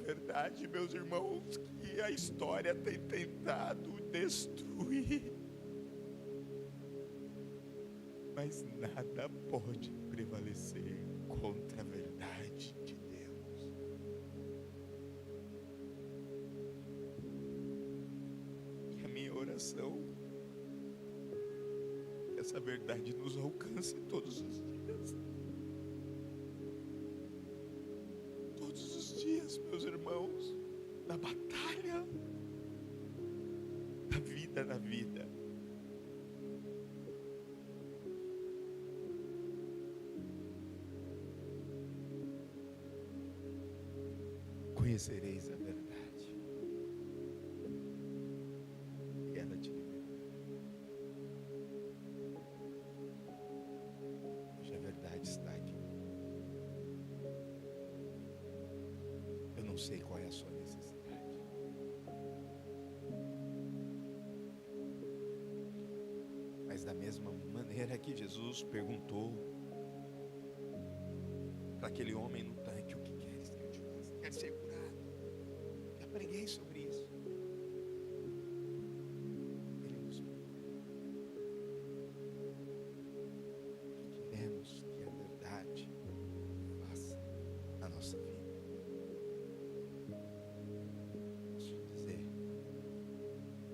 Verdade, meus irmãos, que a história tem tentado destruir, mas nada pode prevalecer contra a verdade de Deus. E a minha oração essa verdade nos alcance todos os dias. Todos os dias, meus irmãos, na batalha, na vida. Conhecereis a verdade, e ela te libertará. Hoje a verdade está aqui. Eu não sei qual é a sua necessidade, mas da mesma maneira que Jesus perguntou para aquele homem no tanque: o que queres que eu te faça? Quer ser curado? Já preguei sobre isso. Ele nos pergunta: o que queremos que a verdade faça na nossa vida? Posso te dizer,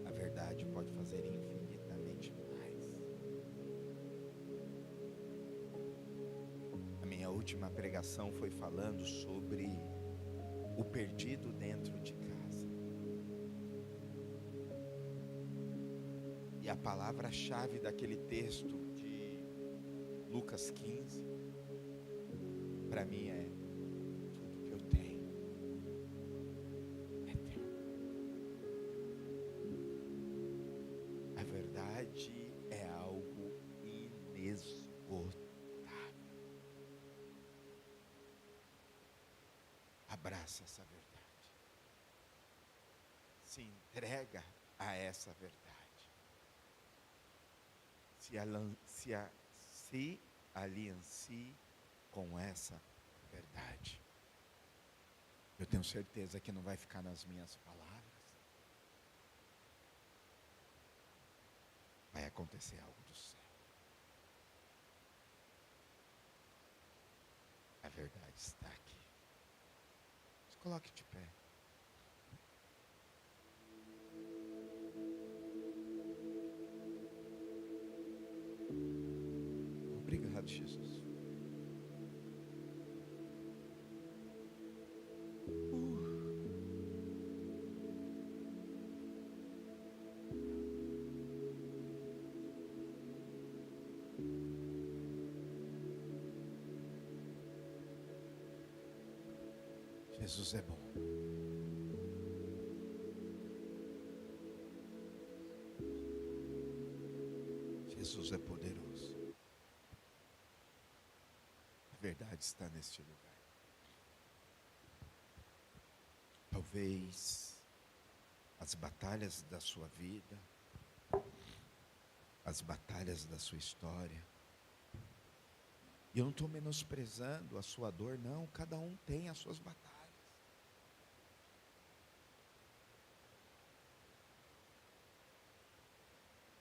a verdade pode fazer infinitamente mais. A minha última pregação foi falando sobre o perdido dentro de casa. E a palavra-chave daquele texto de Lucas 15, para mim é: tudo que eu tenho é teu. A verdade é algo inesgotável. Abraça essa verdade. Se entrega a essa verdade. Se aliancie com essa verdade. Eu tenho certeza que não vai ficar nas minhas palavras. Vai acontecer algo do céu. A verdade está aqui. Se coloque de pé. Obrigado, Jesus. Jesus é bom. Jesus é poderoso. A verdade está neste lugar. Talvez as batalhas da sua vida, as batalhas da sua história, e eu não estou menosprezando a sua dor, não. Cada um tem as suas batalhas.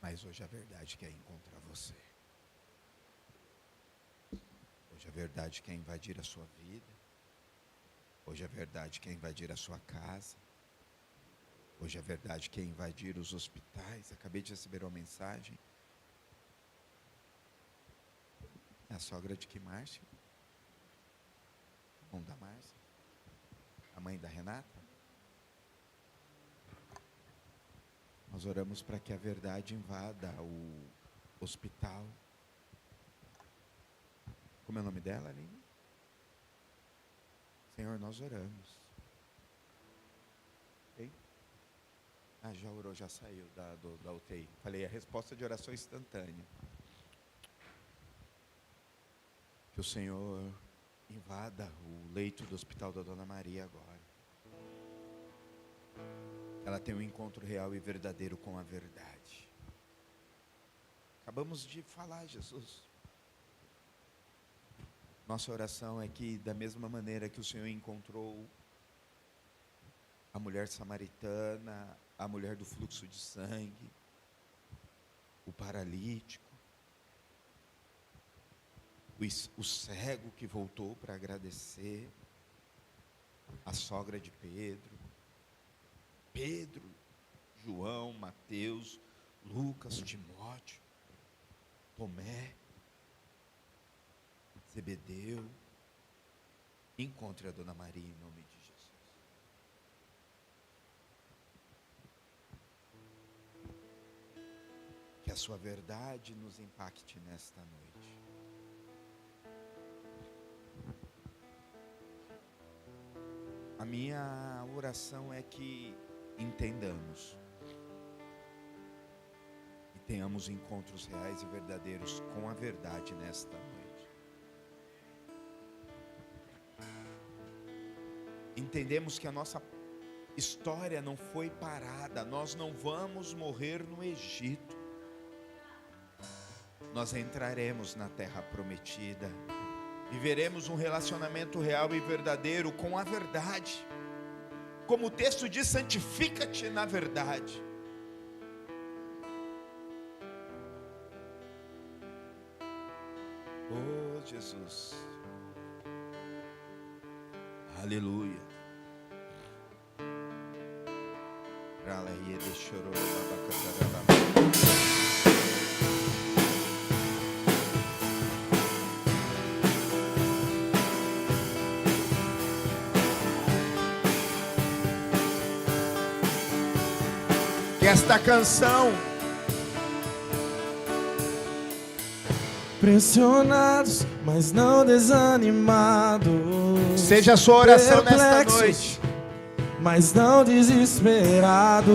Mas hoje a verdade quer encontrar você. Hoje a verdade quer invadir a sua vida. Hoje a verdade quer invadir a sua casa. Hoje a verdade quer invadir os hospitais. Acabei de receber uma mensagem. É a sogra de que Márcio? Irmão da Márcia? A mãe da Renata? Nós oramos para que a verdade invada o hospital. Como é o nome dela, Aline? Senhor, nós oramos. Hein? Ah, já orou, já saiu da UTI. Falei, a resposta de oração instantânea. Que o Senhor invada o leito do hospital da Dona Maria agora. Que ela tenha um encontro real e verdadeiro com a verdade. Acabamos de falar, Jesus. Nossa oração é que, da mesma maneira que o Senhor encontrou a mulher samaritana, a mulher do fluxo de sangue, o paralítico, o cego que voltou para agradecer, a sogra de Pedro, João, Mateus, Lucas, Timóteo, Tomé, Zebedeu, encontre a Dona Maria em nome de Jesus. Que a sua verdade nos impacte nesta noite. A minha oração é que entendamos e tenhamos encontros reais e verdadeiros com a verdade nesta noite. Entendemos que a nossa história não foi parada, nós não vamos morrer no Egito. Nós entraremos na terra prometida, viveremos um relacionamento real e verdadeiro com a verdade. Como o texto diz, santifica-te na verdade. Oh Jesus, aleluia. Que esta canção, pressionados, mas não desanimados, seja a sua oração nesta noite. Mas não desesperados.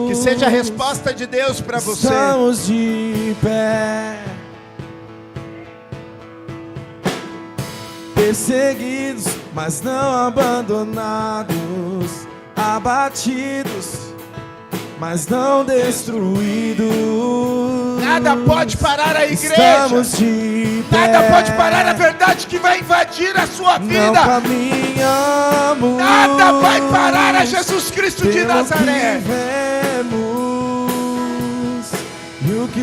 Que seja a resposta de Deus para você. Estamos de pé, perseguidos, mas não abandonados, abatidos, mas não destruídos. Nada pode parar a igreja. Estamos de pé. Nada pode parar a verdade que vai invadir a sua vida. Não caminhamos. Nada vai parar a Jesus Cristo de Nazaré. Vemos, e o que